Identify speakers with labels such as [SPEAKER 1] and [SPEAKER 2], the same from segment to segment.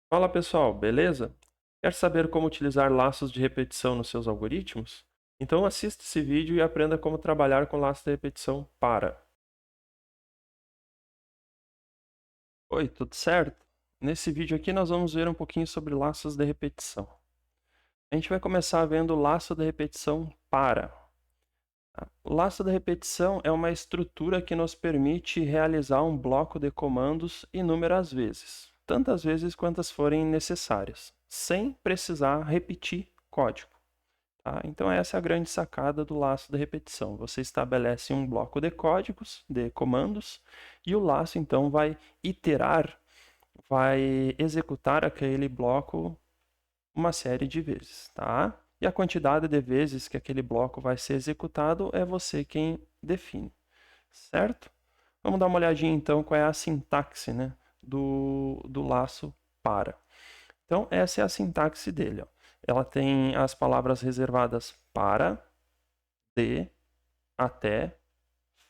[SPEAKER 1] Fala pessoal, beleza? Quer saber como utilizar laços de repetição nos seus algoritmos? Então assista esse vídeo e aprenda como trabalhar com laços de repetição para. Oi, tudo certo? Nesse vídeo aqui nós vamos ver um pouquinho sobre laços de repetição. A gente vai começar vendo o laço de repetição para. O laço de repetição é uma estrutura que nos permite realizar um bloco de comandos inúmeras vezes, tantas vezes quantas forem necessárias, sem precisar repetir código. Tá? Então essa é a grande sacada do laço de repetição. Você estabelece um bloco de códigos, de comandos, e o laço então vai iterar, vai executar aquele bloco uma série de vezes. Tá? E a quantidade de vezes que aquele bloco vai ser executado é você quem define. Certo? Vamos dar uma olhadinha então qual é a sintaxe, né, do laço para. Então, essa é a sintaxe dele. Ó. Ela tem as palavras reservadas para, de, até,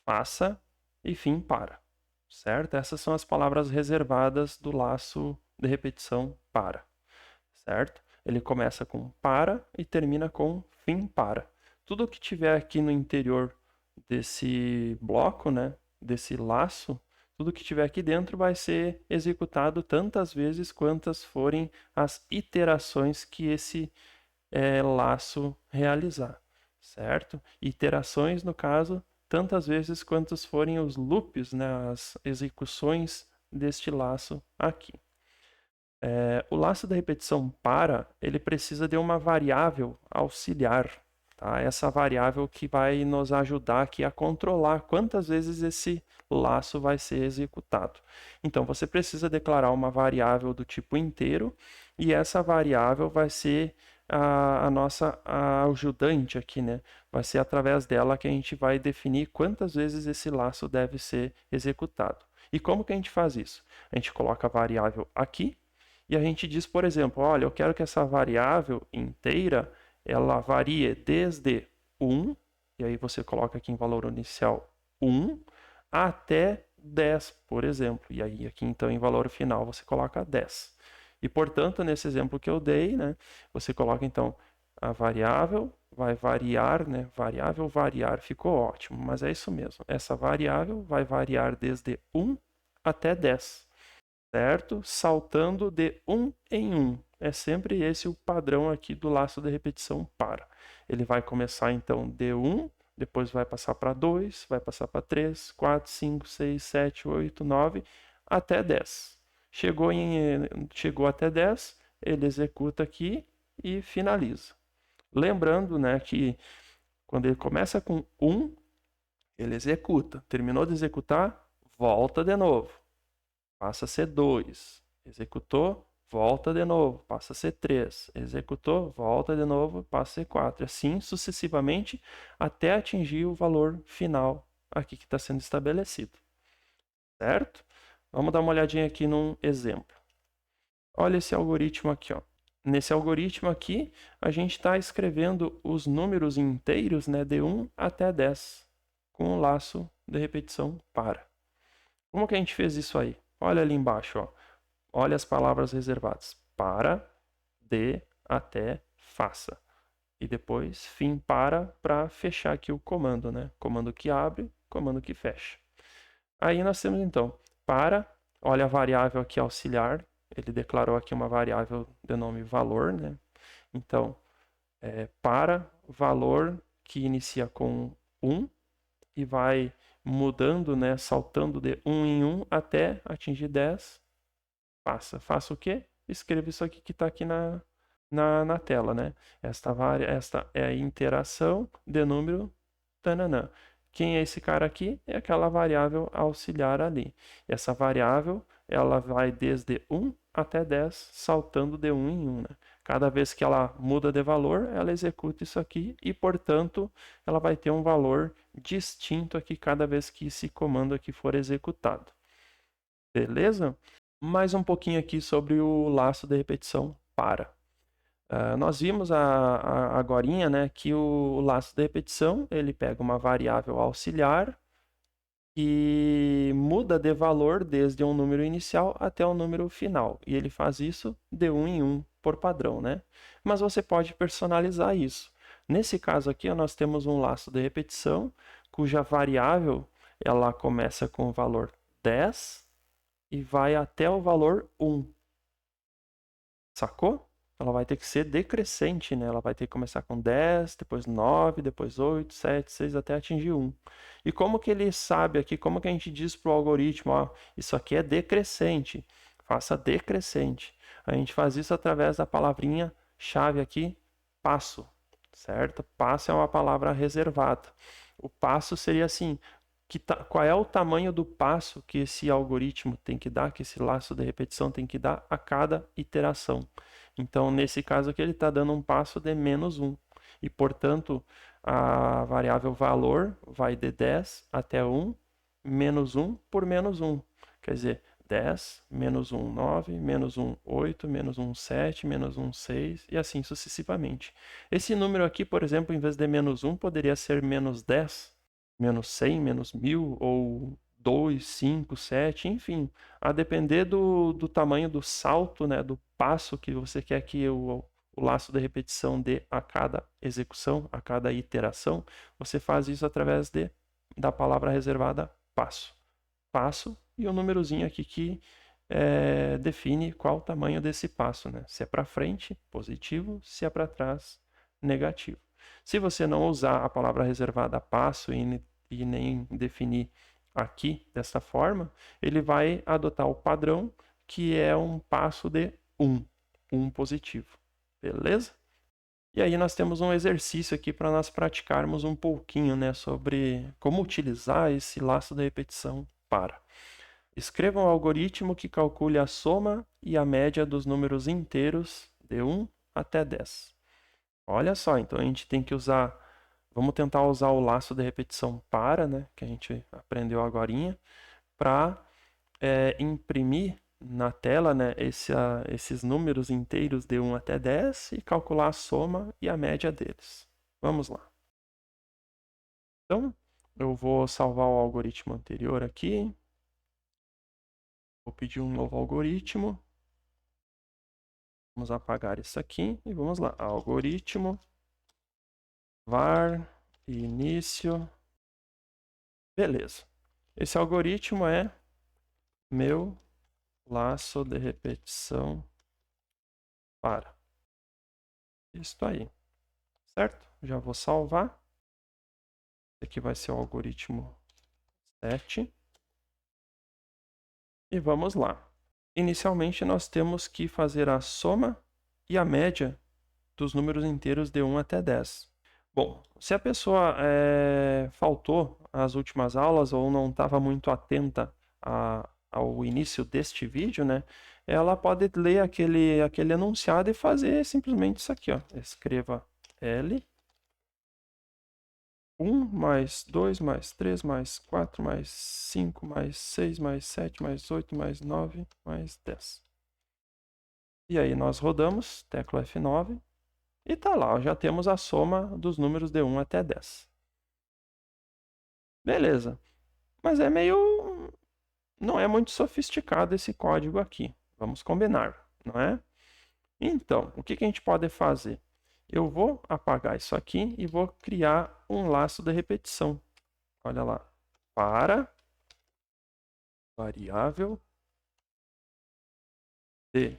[SPEAKER 1] faça e fim para. Certo? Essas são as palavras reservadas do laço de repetição para. Certo? Ele começa com para e termina com fim para. Tudo que tiver aqui no interior desse bloco, né, desse laço, tudo que tiver aqui dentro vai ser executado tantas vezes quantas forem as iterações que esse laço realizar, certo? Iterações, no caso, tantas vezes quantos forem os loops, né, as execuções deste laço aqui. O laço da repetição para, ele precisa de uma variável auxiliar, tá? Essa variável que vai nos ajudar aqui a controlar quantas vezes esse laço vai ser executado. Então, você precisa declarar uma variável do tipo inteiro, e essa variável vai ser a nossa ajudante aqui, né? Vai ser através dela que a gente vai definir quantas vezes esse laço deve ser executado. E como que a gente faz isso? A gente coloca a variável aqui, e a gente diz, por exemplo, olha, eu quero que essa variável inteira ela varie desde 1, e aí você coloca aqui em valor inicial 1, até 10, por exemplo. E aí aqui então em valor final você coloca 10. E portanto, nesse exemplo que eu dei, né, você coloca então a variável vai variar, né? Variável variar ficou ótimo, mas é isso mesmo. Essa variável vai variar desde 1 até 10, certo? Saltando de um em um. É sempre esse o padrão aqui do laço de repetição para. Ele vai começar então de 1, depois vai passar para 2, vai passar para 3, 4, 5, 6, 7, 8, 9, até 10. Chegou até 10, ele executa aqui e finaliza. Lembrando, né, que quando ele começa com 1, ele executa. Terminou de executar, volta de novo, passa a ser 2. Executou, volta de novo, passa a ser 3. Executou, volta de novo, passa a ser 4. Assim sucessivamente até atingir o valor final aqui que está sendo estabelecido. Certo? Vamos dar uma olhadinha aqui num exemplo. Olha esse algoritmo aqui. Ó. Nesse algoritmo aqui, a gente está escrevendo os números inteiros, né, de 1 até 10, com um laço de repetição para. Como que a gente fez isso aí? Olha ali embaixo, ó. Olha as palavras reservadas. Para, de, até, faça. E depois fim para fechar aqui o comando, né? Comando que abre, comando que fecha. Aí nós temos então para, olha a variável aqui auxiliar, ele declarou aqui uma variável de nome valor, né? Então, para valor que inicia com 1 e vai mudando, né, saltando de 1 em 1 até atingir 10, faça o quê? Escreva isso aqui que está aqui na tela, né? Esta é a interação de número tananã. Quem é esse cara aqui? É aquela variável auxiliar ali. E essa variável, ela vai desde 1 até 10, saltando de 1 em 1. Né? Cada vez que ela muda de valor, ela executa isso aqui e, portanto, ela vai ter um valor distinto aqui cada vez que esse comando aqui for executado. Beleza? Mais um pouquinho aqui sobre o laço de repetição para. Nós vimos agorinha, né, que o laço de repetição ele pega uma variável auxiliar e muda de valor desde um número inicial até um número final. E ele faz isso de 1 em 1 por padrão, né? Mas você pode personalizar isso. Nesse caso aqui, nós temos um laço de repetição, cuja variável ela começa com o valor 10 e vai até o valor 1. Sacou? Ela vai ter que ser decrescente, né? Ela vai ter que começar com 10, depois 9, depois 8, 7, 6, até atingir 1. E como que ele sabe aqui, como que a gente diz para o algoritmo, ó, isso aqui é decrescente, faça decrescente. A gente faz isso através da palavrinha chave aqui, passo, certo? Passo é uma palavra reservada. O passo seria assim, qual é o tamanho do passo que esse algoritmo tem que dar, que esse laço de repetição tem que dar a cada iteração. Então, nesse caso aqui, ele está dando um passo de menos 1. E, portanto, a variável valor vai de 10 até 1, menos 1 por menos 1. Quer dizer, 10, menos 1, 9, menos 1, 8, menos 1, 7, menos 1, 6, e assim sucessivamente. Esse número aqui, por exemplo, em vez de menos 1, poderia ser menos 10, menos 100, menos 1000, ou 2, 5, 7, enfim. A depender do tamanho do salto, né, do passo que você quer que o laço de repetição dê a cada execução, a cada iteração, você faz isso através da palavra reservada passo. Passo e o númerozinho aqui que define qual o tamanho desse passo, né? Se é para frente, positivo, se é para trás, negativo. Se você não usar a palavra reservada passo e nem definir aqui dessa forma, ele vai adotar o padrão, que é um passo de 1 positivo. Beleza? E aí nós temos um exercício aqui para nós praticarmos um pouquinho, né, sobre como utilizar esse laço de repetição para. Escreva um algoritmo que calcule a soma e a média dos números inteiros de 1 até 10. Olha só, então a gente tem que usar, vamos tentar usar o laço de repetição para, né, que a gente aprendeu agorinha, para imprimir na tela, né, esses números inteiros de 1 até 10 e calcular a soma e a média deles. Vamos lá. Então, eu vou salvar o algoritmo anterior aqui. Vou pedir um novo algoritmo. Vamos apagar isso aqui e vamos lá. Algoritmo var início. Beleza. Esse algoritmo é meu laço de repetição para. Isso aí. Certo? Já vou salvar. Esse aqui vai ser o algoritmo 7. E vamos lá. Inicialmente, nós temos que fazer a soma e a média dos números inteiros de 1 até 10. Bom, se a pessoa faltou às últimas aulas ou não estava muito atenta ao início deste vídeo, né, ela pode ler aquele enunciado e fazer simplesmente isso aqui, ó. Escreva L, 1 mais 2 mais 3 mais 4 mais 5 mais 6 mais 7 mais 8 mais 9 mais 10. E aí nós rodamos, tecla F9, e tá lá, ó, já temos a soma dos números de 1 até 10. Beleza, mas não é muito sofisticado esse código aqui, vamos combinar, não é? Então, o que a gente pode fazer? Eu vou apagar isso aqui e vou criar um laço de repetição. Olha lá, para variável de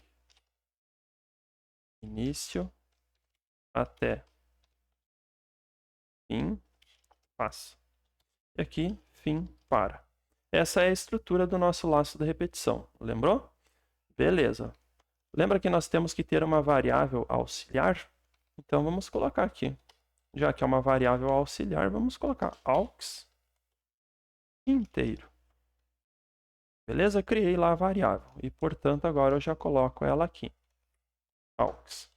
[SPEAKER 1] início até fim, passo. E aqui, fim, para. Essa é a estrutura do nosso laço de repetição. Lembrou? Beleza. Lembra que nós temos que ter uma variável auxiliar? Então, vamos colocar aqui. Já que é uma variável auxiliar, vamos colocar aux inteiro. Beleza? Criei lá a variável. E, portanto, agora eu já coloco ela aqui. Aux.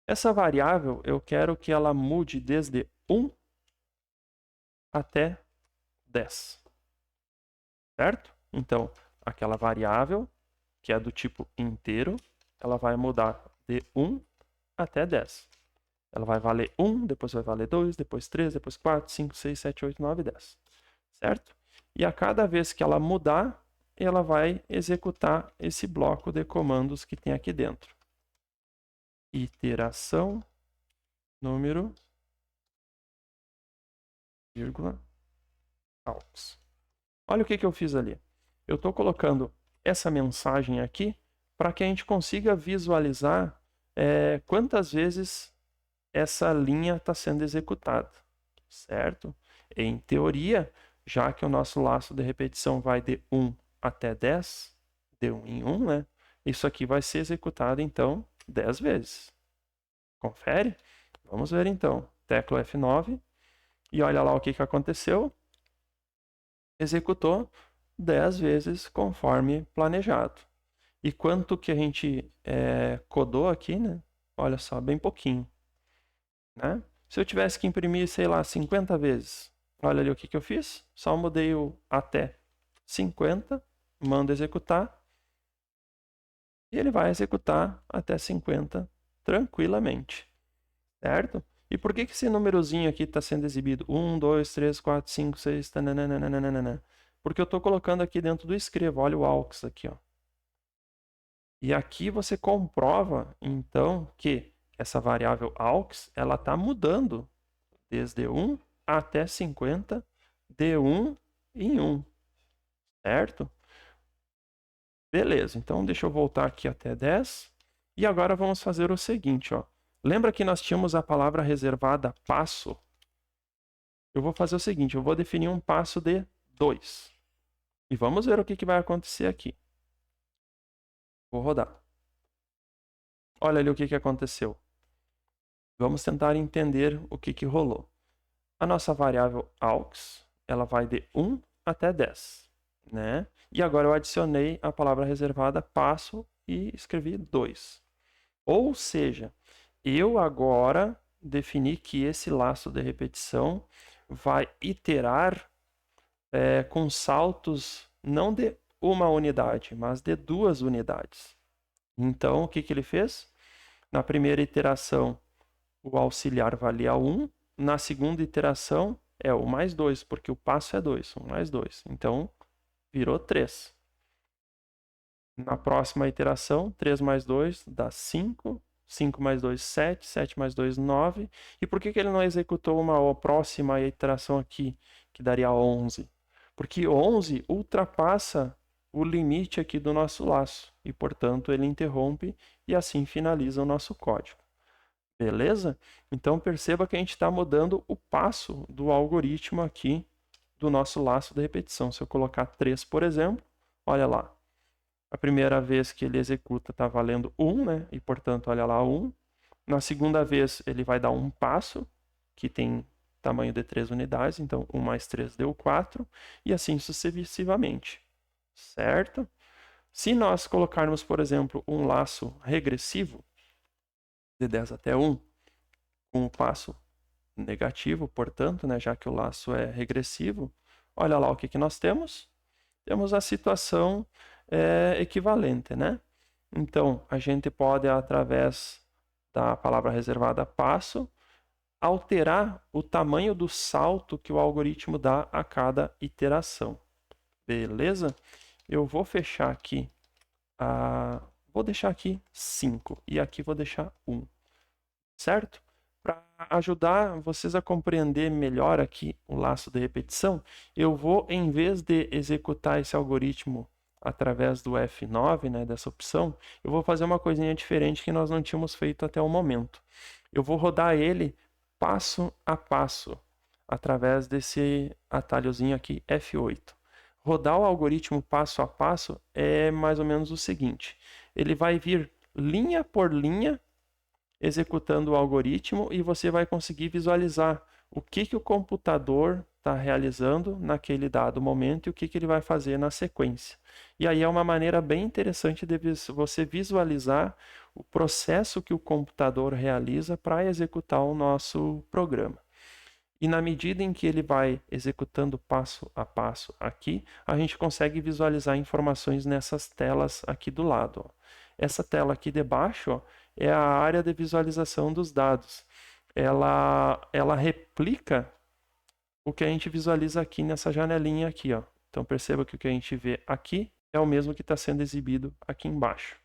[SPEAKER 1] Essa variável, eu quero que ela mude desde 1 até 10. Certo? Então, aquela variável, que é do tipo inteiro, ela vai mudar de 1 até 10. Ela vai valer 1, depois vai valer 2, depois 3, depois 4, 5, 6, 7, 8, 9, 10. Certo? e a cada vez que ela mudar, ela vai executar esse bloco de comandos que tem aqui dentro. Iteração, número, vírgula, aux. Olha o que eu fiz ali. Eu estou colocando essa mensagem aqui para que a gente consiga visualizar quantas vezes essa linha está sendo executada, certo? Em teoria, já que o nosso laço de repetição vai de 1 até 10, de 1 em 1, né? Isso aqui vai ser executado, então, 10 vezes. Confere? Vamos ver, então. Tecla F9 e olha lá o que aconteceu. Executou 10 vezes conforme planejado. E quanto que a gente codou aqui, né? Olha só, bem pouquinho. Né? Se eu tivesse que imprimir, sei lá, 50 vezes, olha ali o que eu fiz. Só mudei o até 50, mando executar, e ele vai executar até 50 tranquilamente, certo? E por que esse númerozinho aqui está sendo exibido? 1, 2, 3, 4, 5, 6, tananana. Porque eu estou colocando aqui dentro do escrevo, olha o aux aqui, ó. E aqui você comprova, então, que essa variável aux, ela está mudando desde 1 até 50, de 1 em 1, certo? Beleza, então deixa eu voltar aqui até 10. E agora vamos fazer o seguinte, ó. Lembra que nós tínhamos a palavra reservada passo? Eu vou fazer o seguinte, eu vou definir um passo de 2. E vamos ver o que vai acontecer aqui. Vou rodar. Olha ali o que aconteceu. Vamos tentar entender o que rolou. A nossa variável aux, ela vai de 1 até 10, né? E agora eu adicionei a palavra reservada passo e escrevi 2. Ou seja, eu agora defini que esse laço de repetição vai iterar com saltos não de uma unidade, mas de 2 unidades. Então, o que ele fez? Na primeira iteração, o auxiliar valia 1. Na segunda iteração, é o mais 2, porque o passo é 2. 1 mais 2. Então, virou 3. Na próxima iteração, 3 mais 2 dá 5. 5 mais 2, 7. 7 mais 2, 9. E por que ele não executou uma próxima iteração aqui, que daria 11? Porque 11 ultrapassa o limite aqui do nosso laço. E, portanto, ele interrompe e assim finaliza o nosso código. Beleza? Então perceba que a gente está mudando o passo do algoritmo aqui do nosso laço de repetição. Se eu colocar 3, por exemplo, olha lá. A primeira vez que ele executa está valendo 1, né? E portanto, olha lá, 1. Na segunda vez ele vai dar um passo, que tem tamanho de 3 unidades, então 1 mais 3 deu 4, e assim sucessivamente. Certo? Se nós colocarmos, por exemplo, um laço regressivo, de 10 até 1, com o passo negativo, portanto, né, já que o laço é regressivo, olha lá o que nós temos. Temos a situação equivalente, né? Então, a gente pode, através da palavra reservada passo, alterar o tamanho do salto que o algoritmo dá a cada iteração. Beleza? Eu vou fechar aqui, vou deixar aqui 5 e aqui vou deixar 1. Certo? Para ajudar vocês a compreender melhor aqui o laço de repetição, eu vou, em vez de executar esse algoritmo através do F9, né, dessa opção, eu vou fazer uma coisinha diferente que nós não tínhamos feito até o momento. Eu vou rodar ele passo a passo, através desse atalhozinho aqui, F8. Rodar o algoritmo passo a passo é mais ou menos o seguinte. Ele vai vir linha por linha, executando o algoritmo, e você vai conseguir visualizar o que o computador está realizando naquele dado momento e o que ele vai fazer na sequência. E aí é uma maneira bem interessante de você visualizar o processo que o computador realiza para executar o nosso programa. E na medida em que ele vai executando passo a passo aqui, a gente consegue visualizar informações nessas telas aqui do lado. Ó. Essa tela aqui de baixo, ó, é a área de visualização dos dados. Ela replica o que a gente visualiza aqui nessa janelinha aqui, ó. Então perceba que o que a gente vê aqui é o mesmo que está sendo exibido aqui embaixo.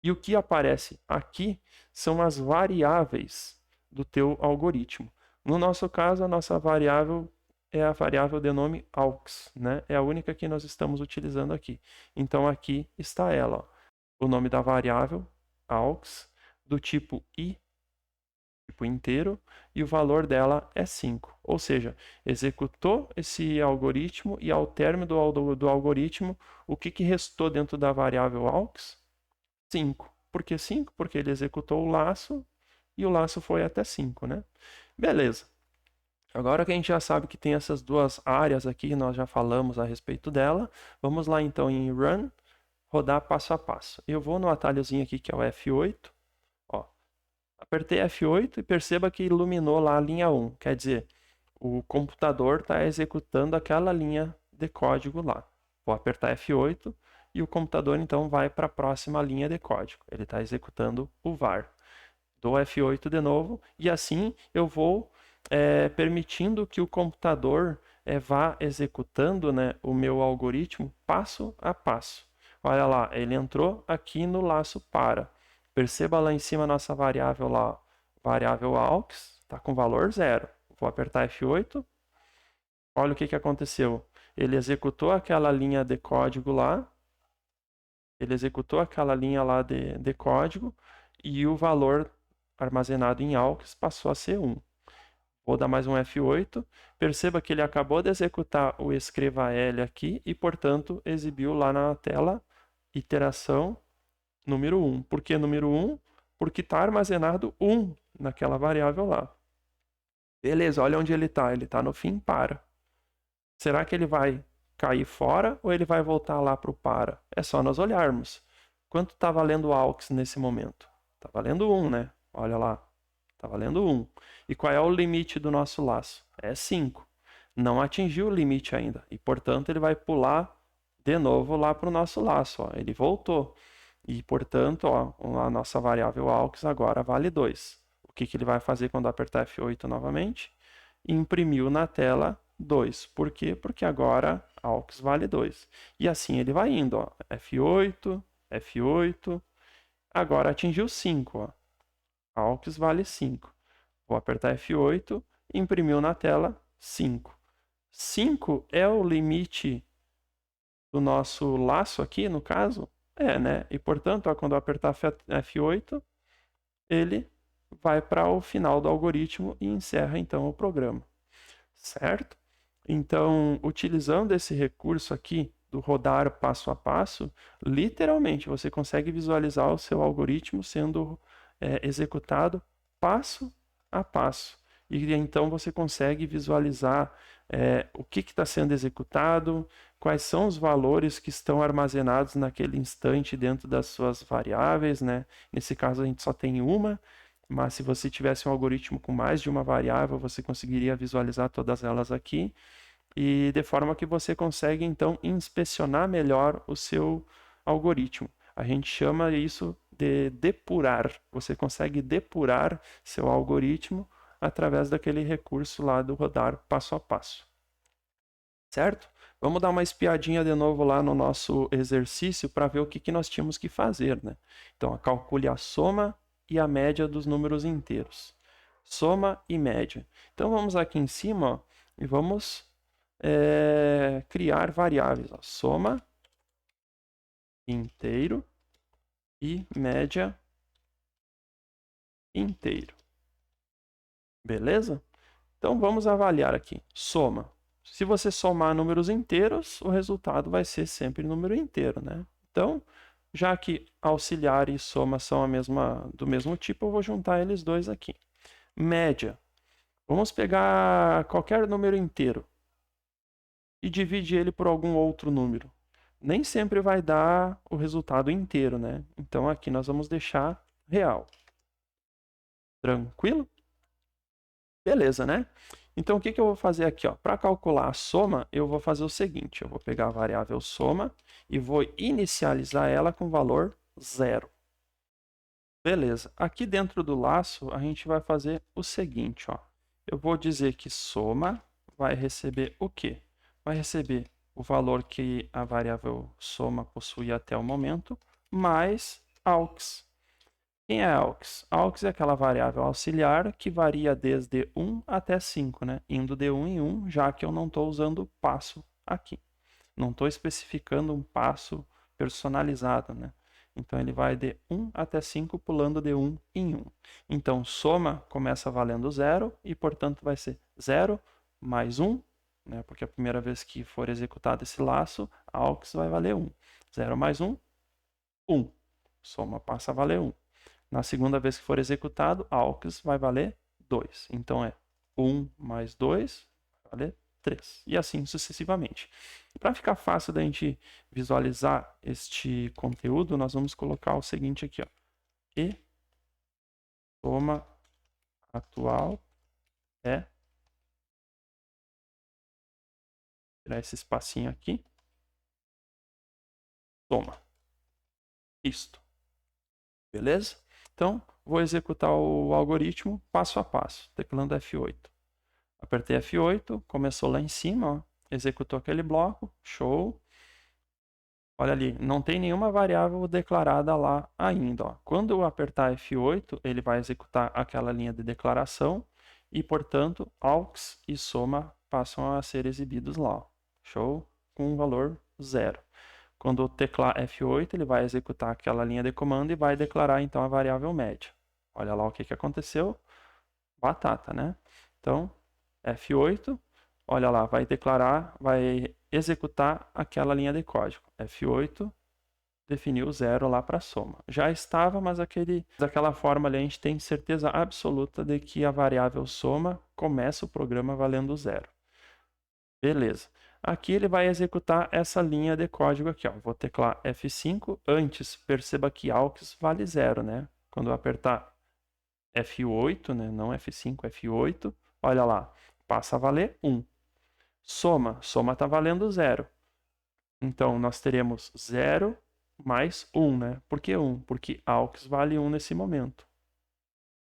[SPEAKER 1] E o que aparece aqui são as variáveis do teu algoritmo. No nosso caso, a nossa variável é a variável de nome aux, né? É a única que nós estamos utilizando aqui. Então aqui está ela, ó. O nome da variável aux, do tipo i, tipo inteiro, e o valor dela é 5. Ou seja, executou esse algoritmo e ao término do algoritmo, o que restou dentro da variável aux? 5. Por que 5? Porque ele executou o laço e o laço foi até 5, né? Beleza. Agora que a gente já sabe que tem essas duas áreas aqui, nós já falamos a respeito dela, vamos lá então em Run, rodar passo a passo. Eu vou no atalhozinho aqui que é o F8, ó. Apertei F8 e perceba que iluminou lá a linha 1, quer dizer, o computador está executando aquela linha de código lá. Vou apertar F8 e o computador então vai para a próxima linha de código. Ele está executando o var. Dou F8 de novo e assim eu vou permitindo que o computador vá executando, né, o meu algoritmo passo a passo. Olha lá, ele entrou aqui no laço para. Perceba lá em cima a nossa variável lá, variável aux, está com valor 0. Vou apertar F8. Olha o que aconteceu. Ele executou aquela linha de código lá. Ele executou aquela linha lá de código e o valor armazenado em aux passou a ser 1. Vou dar mais um F8. Perceba que ele acabou de executar o escreva L aqui e, portanto, exibiu lá na tela iteração número 1. Por que número 1? Porque está armazenado 1 naquela variável lá. Beleza, olha onde ele está. Ele está no fim para. Será que ele vai cair fora ou ele vai voltar lá para o para? É só nós olharmos. Quanto está valendo o aux nesse momento? Está valendo 1, né? Olha lá. Está valendo 1. E qual é o limite do nosso laço? É 5. Não atingiu o limite ainda. E, portanto, ele vai pular de novo lá para o nosso laço. Ó. Ele voltou. E, portanto, ó, a nossa variável aux agora vale 2. O que ele vai fazer quando apertar F8 novamente? Imprimiu na tela 2. Por quê? Porque agora aux vale 2. E assim ele vai indo. Ó. F8, F8. Agora atingiu 5. Ó. Aux vale 5. Vou apertar F8, imprimiu na tela 5. 5 é o limite do nosso laço aqui, no caso? É, né? E, portanto, ó, quando eu apertar F8, ele vai para o final do algoritmo e encerra, então, o programa. Certo? Então, utilizando esse recurso aqui do rodar passo a passo, literalmente você consegue visualizar o seu algoritmo sendo executado passo a passo. E então você consegue visualizar o que está sendo executado, quais são os valores que estão armazenados naquele instante dentro das suas variáveis, né? Nesse caso a gente só tem uma, mas se você tivesse um algoritmo com mais de uma variável, você conseguiria visualizar todas elas aqui, e de forma que você consegue então inspecionar melhor o seu algoritmo. A gente chama isso de depurar. Você consegue depurar seu algoritmo através daquele recurso lá do rodar passo a passo. Certo? Vamos dar uma espiadinha de novo lá no nosso exercício para ver o que nós tínhamos que fazer, né? Então, calcule a soma e a média dos números inteiros. Soma e média. Então, vamos aqui em cima, ó, e vamos criar variáveis. Ó. Soma inteiro e média inteiro. Beleza? Então, vamos avaliar aqui. Soma. Se você somar números inteiros, o resultado vai ser sempre número inteiro, né? Então, já que auxiliar e soma são do mesmo tipo, eu vou juntar eles dois aqui. Média. Vamos pegar qualquer número inteiro e dividir ele por algum outro número. Nem sempre vai dar o resultado inteiro, né? Então, aqui nós vamos deixar real. Tranquilo? Beleza, né? Então, o que eu vou fazer aqui? Para calcular a soma, eu vou fazer o seguinte. Eu vou pegar a variável soma e vou inicializar ela com valor 0. Beleza. Aqui dentro do laço, a gente vai fazer o seguinte. Ó. Eu vou dizer que soma vai receber o quê? Vai receber o valor que a variável soma possui até o momento, mais AUX. Quem é AUX? AUX é aquela variável auxiliar que varia desde 1 até 5, né? Indo de 1 em 1, já que eu não estou usando passo aqui. Não estou especificando um passo personalizado, né? Então, ele vai de 1 até 5, pulando de 1 em 1. Então, soma começa valendo 0 e, portanto, vai ser 0 mais 1, né? Porque a primeira vez que for executado esse laço, a AUX vai valer 1. 0 mais 1, 1. Soma passa a valer 1. Na segunda vez que for executado, a AUX vai valer 2. Então, é 1 mais 2 vai valer 3. E assim sucessivamente. Para ficar fácil da gente visualizar este conteúdo, nós vamos colocar o seguinte aqui, ó. E soma atual é... Tirar esse espacinho aqui. Soma. Isto. Beleza? Então, vou executar o algoritmo passo a passo, teclando F8. Apertei F8, começou lá em cima, ó, executou aquele bloco, show. Olha ali, não tem nenhuma variável declarada lá ainda. Ó. Quando eu apertar F8, ele vai executar aquela linha de declaração e, portanto, AUX e soma passam a ser exibidos lá. Ó. Show? Com um valor 0. Quando eu teclar F8, ele vai executar aquela linha de comando e vai declarar, então, a variável média. Olha lá o que aconteceu. Batata, né? Então, F8, olha lá, vai declarar, vai executar aquela linha de código. F8 definiu 0 lá para a soma. Já estava, mas daquela forma ali a gente tem certeza absoluta de que a variável soma começa o programa valendo 0. Beleza. Aqui ele vai executar essa linha de código aqui. Ó. Vou teclar F5. Antes, perceba que AUX vale 0, né? Quando eu apertar F8, né? Não F5, F8, olha lá, passa a valer 1. Soma está valendo 0. Então, nós teremos 0 mais 1, né? Por que 1? Porque AUX vale 1 nesse momento.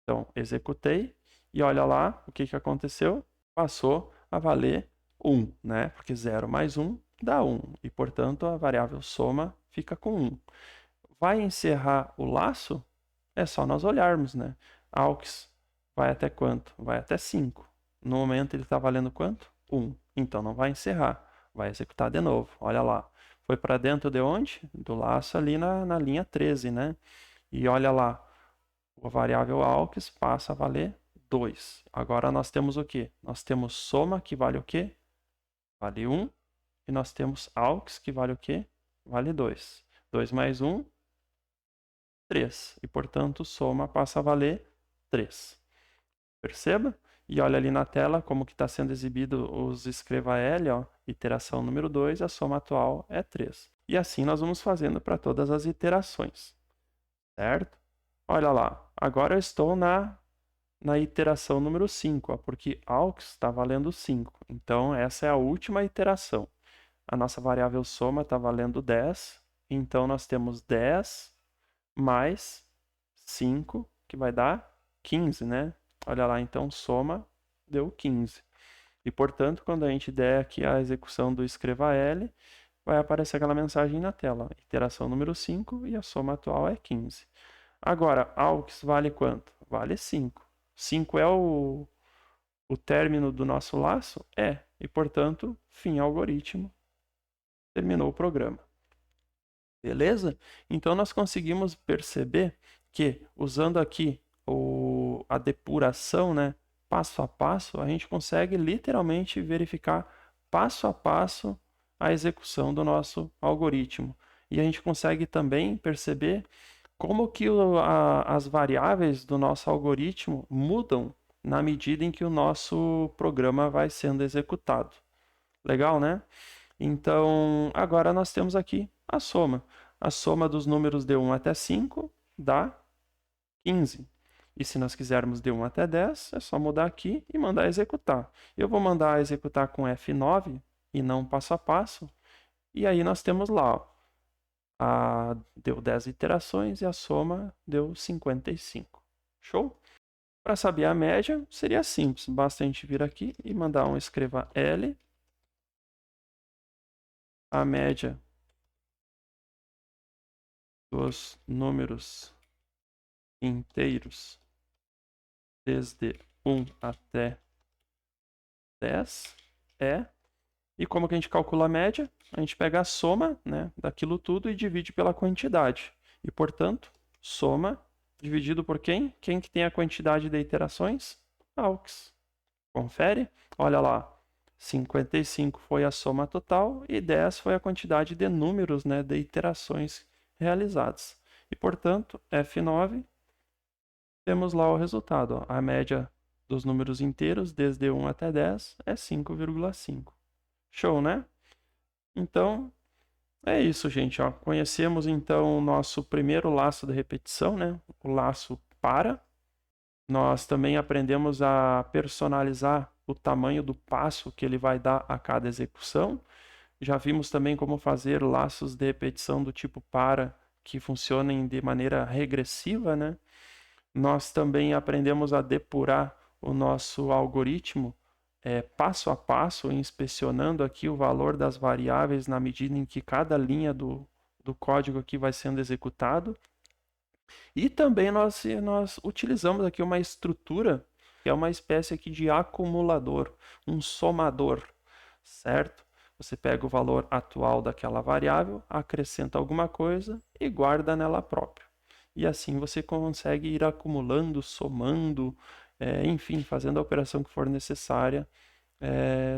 [SPEAKER 1] Então, executei e olha lá o que aconteceu. Passou a valer 1, né? Porque 0 mais 1 dá 1 e, portanto, a variável soma fica com 1. Vai encerrar o laço? É só nós olharmos, né? AUX vai até quanto? Vai até 5. No momento ele está valendo quanto? 1. Então não vai encerrar, vai executar de novo. Olha lá, foi para dentro de onde? Do laço ali na linha 13, né? E olha lá, a variável AUX passa a valer 2. Agora nós temos o quê? Nós temos soma, que vale o quê? Vale 1. E nós temos AUX, que vale o quê? Vale 2. 2 mais 1, 3. E, portanto, soma passa a valer 3. Perceba? E olha ali na tela como que está sendo exibido os escreva L, ó, iteração número 2, a soma atual é 3. E assim nós vamos fazendo para todas as iterações, certo? Olha lá, agora eu estou na iteração número 5, ó, porque AUX está valendo 5. Então, essa é a última iteração. A nossa variável soma está valendo 10, então nós temos 10 mais 5, que vai dar 15, né? Olha lá, então soma deu 15. E, portanto, quando a gente der aqui a execução do escreva L, vai aparecer aquela mensagem na tela. Iteração número 5 e a soma atual é 15. Agora, AUX vale quanto? Vale 5. 5 é o término do nosso laço? É. E, portanto, fim algoritmo. Terminou o programa. Beleza? Então, nós conseguimos perceber que, usando aqui a depuração, né, passo a passo, a gente consegue literalmente verificar passo a passo a execução do nosso algoritmo. E a gente consegue também perceber como que as variáveis do nosso algoritmo mudam na medida em que o nosso programa vai sendo executado. Legal, né? Então, agora nós temos aqui a soma. A soma dos números de 1 até 5 dá 15. E se nós quisermos de 1 até 10, é só mudar aqui e mandar executar. Eu vou mandar executar com F9 e não passo a passo. E aí nós temos lá, ó, deu 10 iterações e a soma deu 55. Show? Para saber a média, seria simples. Basta a gente vir aqui e mandar um escreva L a média dos números inteiros desde 1 até 10 é... E como que a gente calcula a média? A gente pega a soma, né, daquilo tudo e divide pela quantidade. E, portanto, soma dividido por quem? Quem que tem a quantidade de iterações? AUX. Confere? Olha lá. 55 foi a soma total e 10 foi a quantidade de números, né, de iterações realizadas. E, portanto, F9, temos lá o resultado. Ó. A média dos números inteiros, desde 1 até 10, é 5,5. Show, né? Então, é isso, gente. Ó. Conhecemos, então, o nosso primeiro laço de repetição, né? O laço para. Nós também aprendemos a personalizar o tamanho do passo que ele vai dar a cada execução. Já vimos também como fazer laços de repetição do tipo para, que funcionem de maneira regressiva, né? Nós também aprendemos a depurar o nosso algoritmo passo a passo, inspecionando aqui o valor das variáveis na medida em que cada linha do código aqui vai sendo executado. E também nós utilizamos aqui uma estrutura que é uma espécie aqui de acumulador, um somador, certo? Você pega o valor atual daquela variável, acrescenta alguma coisa e guarda nela própria. E assim você consegue ir acumulando, somando, enfim, fazendo a operação que for necessária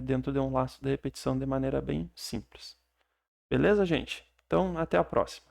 [SPEAKER 1] dentro de um laço de repetição de maneira bem simples. Beleza, gente? Então, até a próxima.